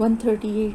138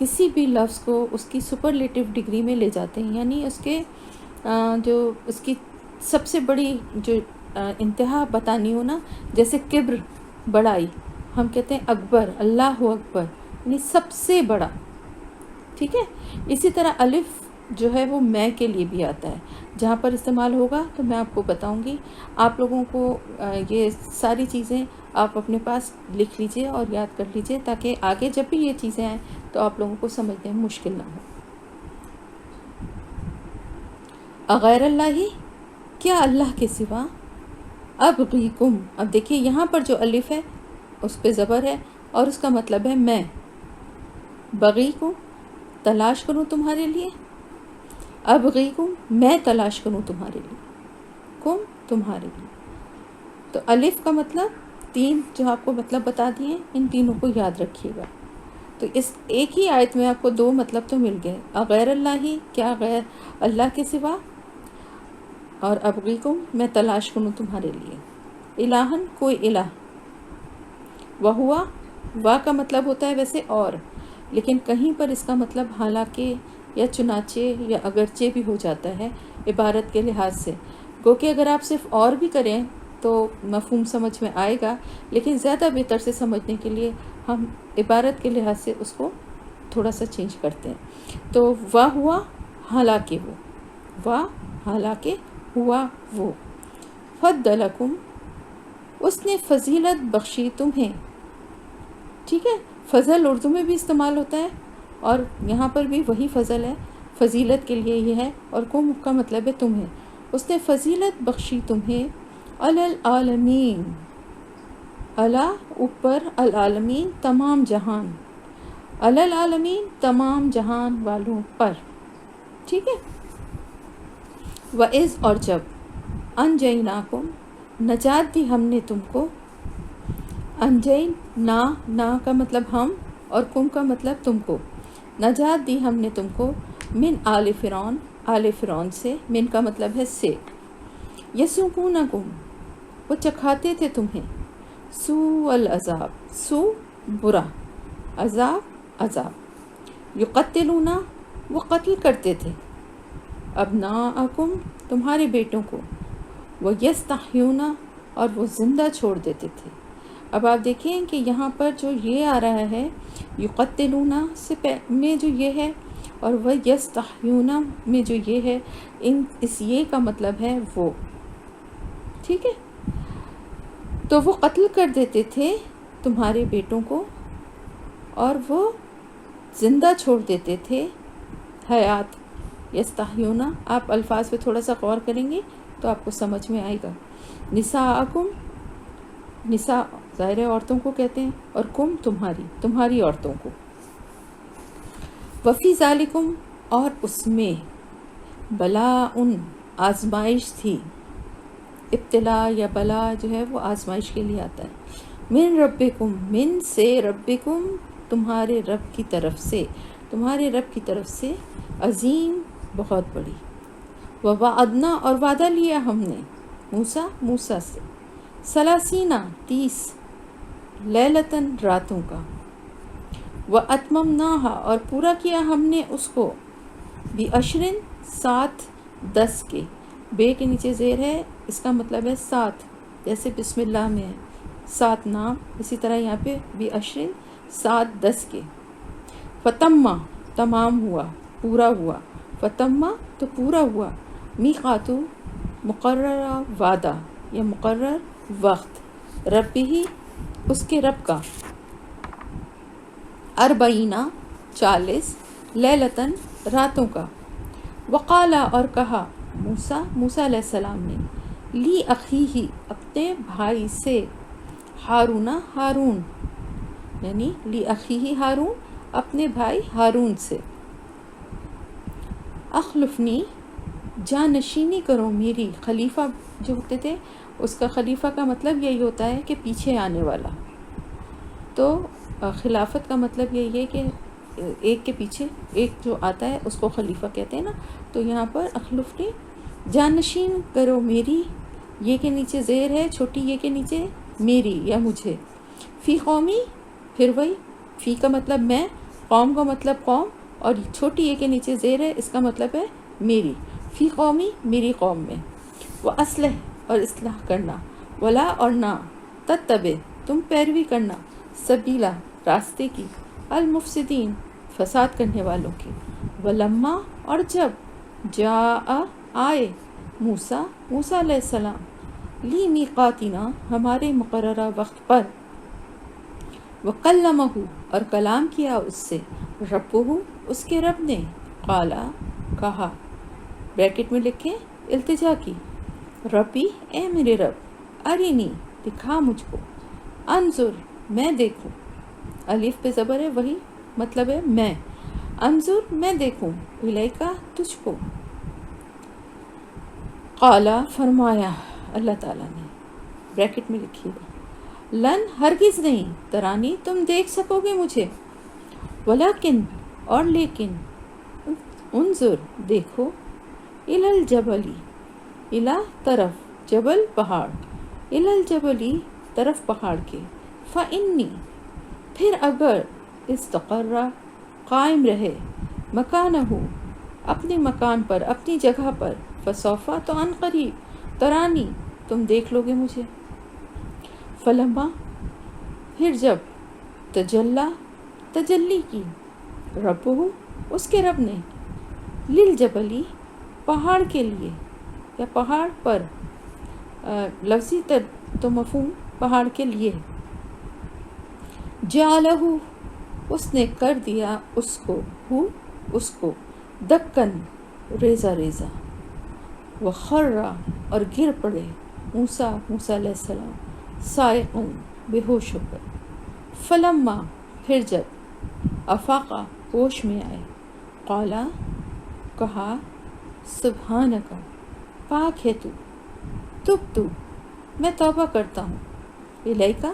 کسی بھی لفظ کو اس کی سپرلیٹو ڈگری میں لے جاتے ہیں، یعنی اس کے جو اس کی سب سے بڑی جو انتہا بتانی ہو نا، جیسے کبر بڑائی، ہم کہتے ہیں اکبر، اللہ اکبر، یعنی سب سے بڑا، ٹھیک ہے۔ اسی طرح الف جو ہے وہ میں کے لیے بھی آتا ہے، جہاں پر استعمال ہوگا تو میں آپ کو بتاؤں گی۔ آپ لوگوں کو یہ ساری چیزیں آپ اپنے پاس لکھ لیجئے اور یاد کر لیجئے، تاکہ آگے جب بھی یہ چیزیں آئیں تو آپ لوگوں کو سمجھنے میں مشکل نہ ہو۔ اغیر اللہ، کیا اللہ کے سوا، ابغیکم، اب دیکھیے یہاں پر جو الف ہے اس پہ زبر ہے اور اس کا مطلب ہے میں، بغیکم تلاش کروں تمہارے لیے، ابغیکم میں تلاش کروں تمہارے لیے، کم تمہارے لیے۔ تو الف کا مطلب تین جو آپ کو مطلب بتا دیے، ان تینوں کو یاد رکھیے گا۔ تو اس ایک ہی آیت میں آپ کو دو مطلب تو مل گئے، اغیر اللہ، کیا غیر اللہ کے سوا، اور ابغیکم میں تلاش کروں تمہارے لیے، الہن کوئی الہ، وہوا وا کا مطلب ہوتا ہے ویسے اور، لیکن کہیں پر اس کا مطلب حالانکہ یا چنانچہ یا اگرچہ بھی ہو جاتا ہے عبارت کے لحاظ سے، گو کہ اگر آپ صرف اور بھی کریں تو مفہوم سمجھ میں آئے گا، لیکن زیادہ بہتر سے سمجھنے کے لیے ہم عبارت کے لحاظ سے اس کو تھوڑا سا چینج کرتے ہیں۔ تو وا ہوا حالانکہ وہ، وا حالانکہ ہوا وہ، فضلکم اس نے فضیلت بخشی تمہیں، ٹھیک ہے۔ فضل اردو میں بھی استعمال ہوتا ہے اور یہاں پر بھی وہی فضل ہے، فضیلت کے لیے یہ ہے، اور کم کا مطلب ہے تمہیں، اس نے فضیلت بخشی تمہیں، علی العالمین، علی اوپر، العالمین تمام جہان، علی العالمین تمام جہان والوں پر، ٹھیک ہے۔ وَإِذْ اور جب، انجیناکم نجات دی ہم نے تم کو، انجین نا کا مطلب ہم اور کم کا مطلب تم کو، نجات دی ہم نے تم کو، من آل فرعون، آل فرعون سے، من کا مطلب ہے سے، یسومونکم وہ چکھاتے تھے تمہیں، سوء العذاب، سو برا، عذاب، یقتلون وہ قتل کرتے تھے، ابناءکم تمہارے بیٹوں کو، ویستحیون اور وہ زندہ چھوڑ دیتے تھے۔ اب آپ دیکھیں کہ یہاں پر جو یہ آ رہا ہے یقتلون سے میں جو یہ ہے، اور ویستحیون میں جو یہ ہے، اس یہ کا مطلب ہے وہ، ٹھیک ہے۔ تو وہ قتل کر دیتے تھے تمہارے بیٹوں کو اور وہ زندہ چھوڑ دیتے تھے، حیات، یستحیون، آپ الفاظ پہ تھوڑا سا غور کریں گے تو آپ کو سمجھ میں آئے گا۔ نساءکم، نساء ظاہر عورتوں کو کہتے ہیں، اور کم تمہاری عورتوں کو، وفی ذالکم اور اس میں، بلاء آزمائش تھی، ابتلاء یا بلا جو ہے وہ آزمائش کے لیے آتا ہے، من ربکم، من سے، ربکم تمہارے رب کی طرف سے، تمہارے رب کی طرف سے، عظیم بہت بڑی، ووعدنا اور وعدہ لیا ہم نے، موسیٰ سے، ثلاثین 30، لیلتاً راتوں کا، واتممناہا اور پورا کیا ہم نے اس کو، بعشر 7 10 کے، بے کے نیچے زیر ہے، اس کا مطلب ہے 7، جیسے بسم اللہ میں ہے 7 نام، اسی طرح یہاں پہ بعشر 7 10 کے، فتمہ تمام ہوا، پورا ہوا، فتمہ تو پورا ہوا، میقاتو مقررہ وعدہ یا مقرر وقت، ربی ہی اس کے رب کا، 40 40 لیلتاً راتوں کا، وقالا اور کہا موسیٰ علیہ السلام نے، لی اخیہ اپنے بھائی سے، ہارون یعنی لی اخیہ ہارون اپنے بھائی ہارون سے، اخلفنی جانشینی کرو میری، خلیفہ جو ہوتے تھے اس کا خلیفہ کا مطلب یہی ہوتا ہے کہ پیچھے آنے والا، تو خلافت کا مطلب یہی ہے کہ ایک کے پیچھے ایک جو آتا ہے اس کو خلیفہ کہتے ہیں نا، تو یہاں پر اخلفنی جانشین کرو میری، یہ کے نیچے زیر ہے، چھوٹی یہ کے نیچے میری یا مجھے، فی قومی پھر وہی، فی کا مطلب میں، قوم کا مطلب قوم، اور چھوٹی اے کے نیچے زیر ہے، اس کا مطلب ہے میری، فی قومی میری قوم میں، وہ اصلح اور اصلاح کرنا، ولا اور نہ، تتبع تم پیروی کرنا، سبیلا راستے کی، المفسدین فساد کرنے والوں کی، ولما اور جب جاء آئے موسیٰ علیہ السلام لی میقاتنا ہمارے مقررہ وقت پر، وکلمہ اور کلام کیا اس سے، ربہ اس کے رب نے، قالا کہا، بریکٹ میں لکھیں التجا کی، ربی اے میرے رب، ارینی دکھا مجھ کو، انظر میں دیکھوں، الف پہ زبر ہے وہی مطلب ہے میں، انظر میں دیکھوں، الیکا تجھ کو، قالا فرمایا اللہ تعالیٰ نے، بریکٹ میں لکھیے گا، لن ہرگز نہیں، ترانی تم دیکھ سکو گے مجھے، ولیکن اور لیکن، انظر دیکھو، الی الجبلی الی طرف، جبل پہاڑ، الی الجبلی طرف پہاڑ کے، فانی پھر اگر، استقر قائم رہے، مکانہ اپنے مکان پر، اپنی جگہ پر، فسوف تو ان قریب، ترانی تم دیکھ لو گے مجھے، فلما پھر جب، تجلی کی، ربہ اس کے رب نے، للجبلی پہاڑ کے لیے یا پہاڑ پر، لفظی تو مفہوم پہاڑ کے لیے، جعلہ اس نے کر دیا اس کو دکن ریزہ ریزہ، وخر اور گر پڑے موسیٰ علیہ السلام صاعقاً بے ہوش ہو کر، فلما پھر جب، افاقہ ہوش میں آئے، قالا کہا، سبحانک پاک ہے تبت میں توبہ کرتا ہوں، الیکا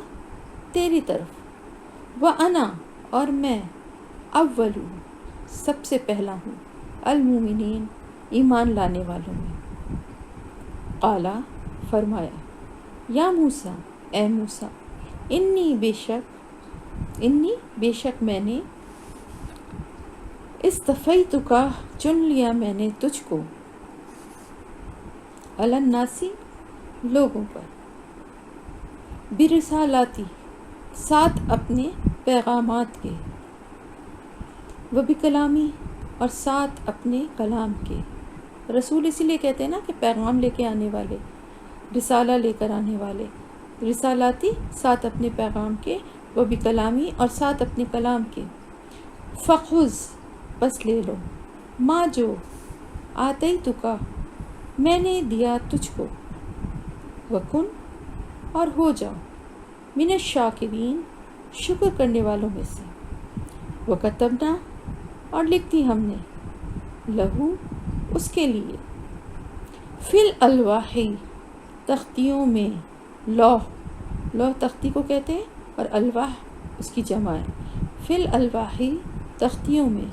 تیری طرف، وانا اور میں، اول سب سے پہلا ہوں، المومنین ایمان لانے والوں میں، قالا فرمایا، یا موسیٰ اے موسیٰ، انی بے شک میں نے، اصطفیتک چن لیا میں نے تجھ کو، علی الناسی لوگوں پر، برسالاتی ساتھ اپنے پیغامات کے، وبکلامی اور ساتھ اپنے کلام کے، رسول اسی لیے کہتے ہیں نا کہ پیغام لے کے آنے والے، رسالہ لے کر آنے والے، رسالاتی ساتھ اپنے پیغام کے، وبکلامی اور ساتھ اپنے کلام کے، فخذ بس لے لو، ما جو آتیتک میں نے دیا تجھ کو، وکن اور ہو جاؤ، من الشاکرین شکر کرنے والوں میں سے، وکتبنا اور لکھ دی ہم نے، لہو اس کے لیے، فی الالواح تختیوں میں، لوح تختی کو کہتے ہیں اور الواح اس کی جمع ہے، فی الالواح تختیوں میں،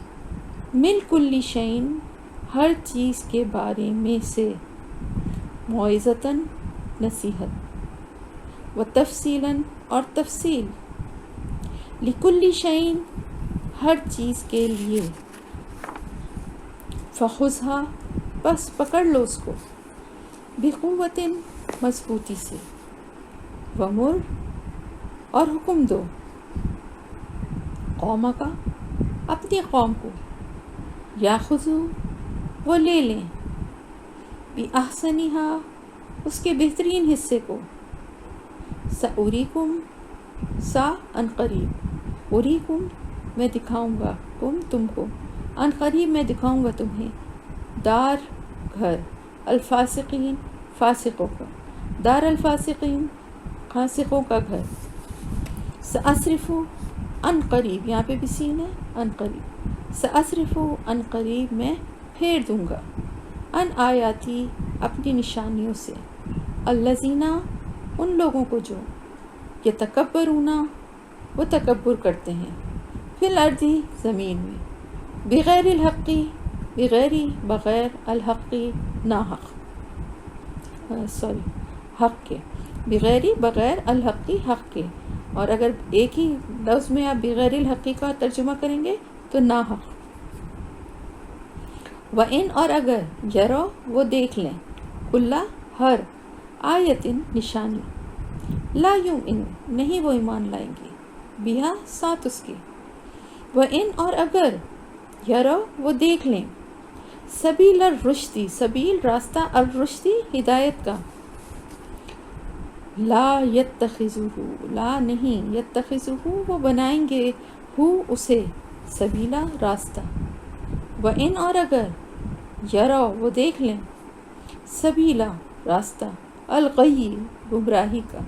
من کل شیء ہر چیز کے بارے میں سے، موعظۃً نصیحت، و تفصیلاً اور تفصیل، لکل شیء ہر چیز کے لیے، فخذها بس پکڑ لو اس کو، بقوۃ مضبوطی سے، ومر اور حکم دو، قوم کا اپنی قوم کو، یاخذو وہ لے لیں، بِأَحْسَنِهَا اس کے بہترین حصے کو، سَأُرِيكُمْ سا ان قریب، اُرِيكُمْ میں دکھاؤں گا، تم کو، ان قریب میں دکھاؤں گا تمہیں، دار گھر، الفاسقین فاسقوں کا، دار الفاسقین فاسقوں کا گھر، سأصرف ان قریب یہاں پہ بھی سین ہے، ان قریب، سأصرف ان قریب میں پھیر دوں گا، ان آیاتی اپنی نشانیوں سے، الذین ان لوگوں کو جو، یتکبرون وہ تکبر کرتے ہیں، فی الارض زمین میں، بغیر الحق بغیر الحق ناحق، حق کے، بغیر الحق حق کے، اور اگر ایک ہی لفظ میں آپ بغیر الحق کا ترجمہ کریں گے تو ناحق. وَإِنْ اور اگر یرو وہ دیکھ لیں کُلّ ہر آیتن نشانی لا یؤمن نہیں وہ ایمان لائیں گے بہا ساتھ اس کے. وَإِنْ اور اگر یرو وہ دیکھ لیں سبیل الرشدی سبیل راستہ الرشدی ہدایت کا لا یتخذہ لا نہیں یتخذہ وہ بنائیں گے ہو اسے سبیلا راستہ. وَإِنْ اور اگر یرو وہ دیکھ لیں سبیلا راستہ الغی گمراہی کا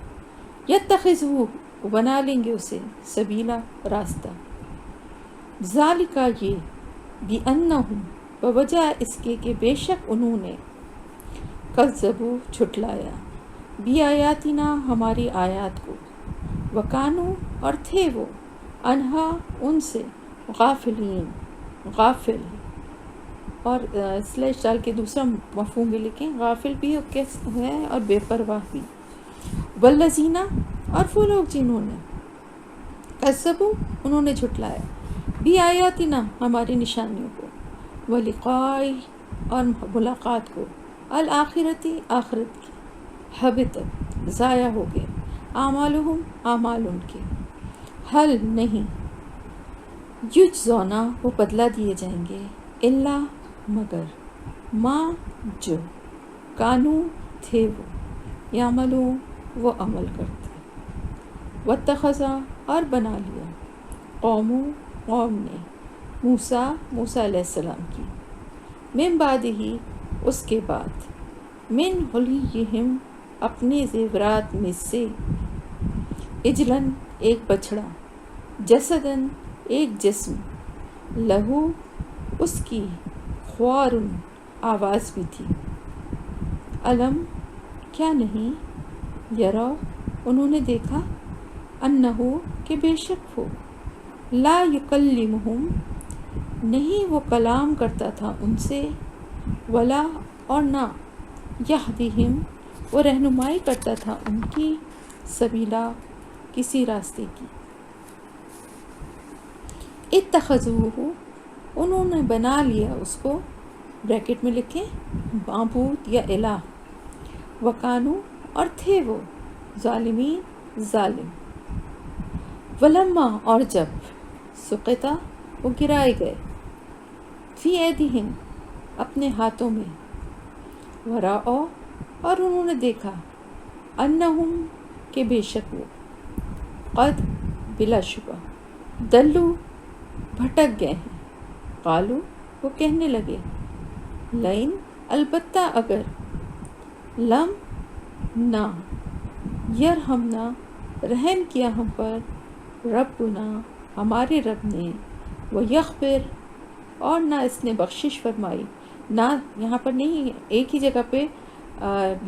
یتخذہ وہ بنا لیں گے اسے سبیلا راستہ. ذالکا یہ بِأَنَّهُمْ بوجہ اس کے کہ بے شک انہوں نے کذبوا جھٹلایا بِآیاتنا ہماری آیات کو وکانو اور تھے وہ انہا ان سے غافلین غافل اور سلیش ڈال کے دوسرا مفہوم بھی لکھیں غافل بھی ہے اور بے پرواہ بھی. والذین اور وہ لوگ جنہوں نے کذبوا انہوں نے جھٹلایا بِآیاتنا ہماری نشانیوں کو ولقاء اور ملاقات کو الآخرتی آخرت کی حبطت ضائع ہو گئے اعمالہم اعمال ان کے حل نہیں یجزونا وہ بدلہ دیے جائیں گے الا مگر ما جو کانو تھے وہ یعملو وہ عمل کرتے. واتخذا اور بنا لیا قوم نے موسیٰ علیہ السلام کی من بعد ہی اس کے بعد من حلیہم اپنے زیورات میں سے اجلن ایک بچڑا جسدن ایک جسم لہو اس کی خوارن آواز بھی تھی. علم کیا نہیں یرو انہوں نے دیکھا انہو کہ بے شک ہو لا یکلمہم نہیں وہ کلام کرتا تھا ان سے ولا اور نہ یہدیہم وہ رہنمائی کرتا تھا ان کی سبیلا کسی راستے کی. اتخذوہ انہوں نے بنا لیا اس کو بریکٹ میں لکھیں معبود یا الہ وکانو اور تھے وہ ظالمین ظالم. ولما اور جب سقطا وہ گرائے گئے فی ایدیہم اپنے ہاتھوں میں وراء اور انہوں نے دیکھا انہم کہ بے شک وہ قد بلا شبہ دلو بھٹک گئے ہیں. قالو وہ کہنے لگے لئن البتہ اگر لم نہ یرحمنا رحم کیا ہم پر ربنا ہمارے رب نے وہ یغفر اور نہ اس نے بخشش فرمائی نہ یہاں پر نہیں ایک ہی جگہ پہ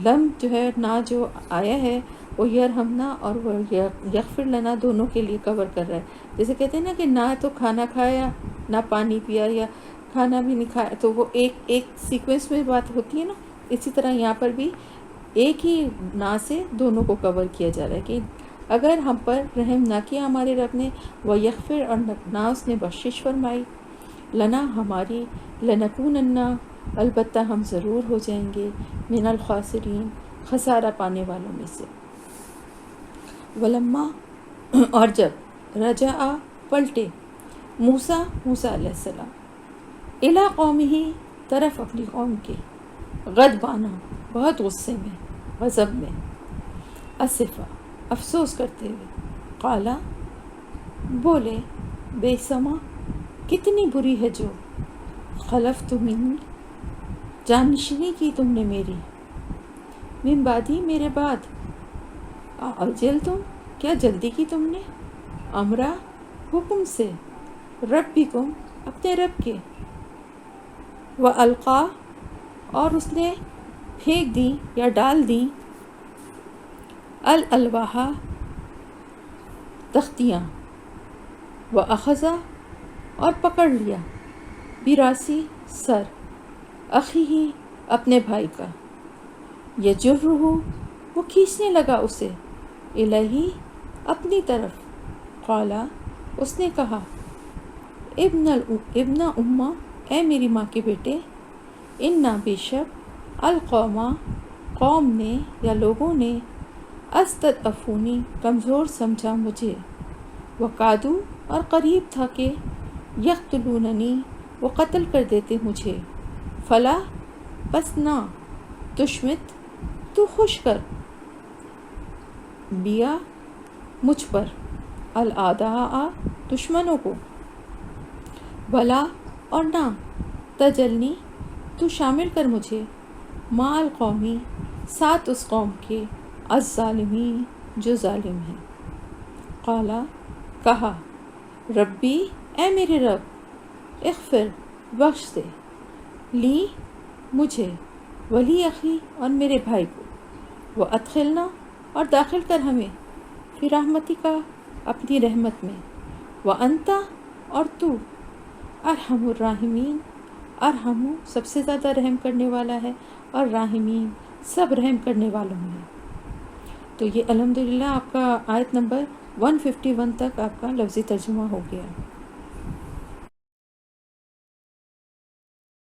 لم جو ہے نہ جو آیا ہے وہ یرحمنا اور وہ یغفر لنا دونوں کے لیے کور کر رہا ہے. جیسے کہتے ہیں نا کہ نہ تو کھانا کھایا نہ پانی پیا یا کھانا بھی نہیں کھایا تو وہ ایک سیکوینس میں بات ہوتی ہے نا. اسی طرح یہاں پر بھی ایک ہی نا سے دونوں کو کور کیا جا رہا ہے کہ اگر ہم پر رحم نہ کیا ہمارے رب نے وہ یغفر اور نہ اس نے بخشش فرمائی لنا ہماری لنکوننا البتہ ہم ضرور ہو جائیں گے من الخاسرین خسارہ پانے والوں میں سے. ولما اور جب رجع پلٹے موسیٰ علیہ السلام الی قومہ طرف اپنی قوم کے غضبانہ بہت غصے میں غضب میں اسفا افسوس کرتے ہوئے قالا بولے بے سما کتنی بری ہے جو خلفت منی جانشینی کی تم نے میری من بعدی میرے بعد اعجل تم کیا جلدی کی تم نے امرا حکم سے ربکم اپنے رب کے وَأَلْقَا اور اس نے پھینک دی یا ڈال دی الالواح تختیاں وَأَخَذَ اور پکڑ لیا براسی سر اخیہ اپنے بھائی کا یجرہ وہ کھینچنے لگا اسے الہی اپنی طرف قالا اس نے کہا ابن اما، اے میری ماں کے بیٹے، انا بیشک، القوما قوم نے یا لوگوں نے، استضعفونی کمزور سمجھا مجھے، وقادو اور قریب تھا کہ یقتلوننی وہ قتل کر دیتے مجھے، فلا پس نہ، تشمت تو خوش کر، بیا مجھ پر، الاعداء دشمنوں کو، ولا اور نہ، تجلنی تو شامل کر مجھے، مع القومی ساتھ اس قوم کے، الظالمین جو ظالم ہیں۔ قالا کہا، ربی اے میرے رب، اغفر بخش دے، لی مجھے، ولی اخی اور میرے بھائی کو، وادخلنا اور داخل کر ہمیں، فی رحمتی کا اپنی رحمت میں، وانت اور تو، ارحم الراحمین، ارحم سب سے زیادہ رحم کرنے والا ہے، اور راحمین سب رحم کرنے والوں میں۔ تو یہ الحمدللہ آپ کا آیت نمبر 151 تک آپ کا لفظی ترجمہ ہو گیا۔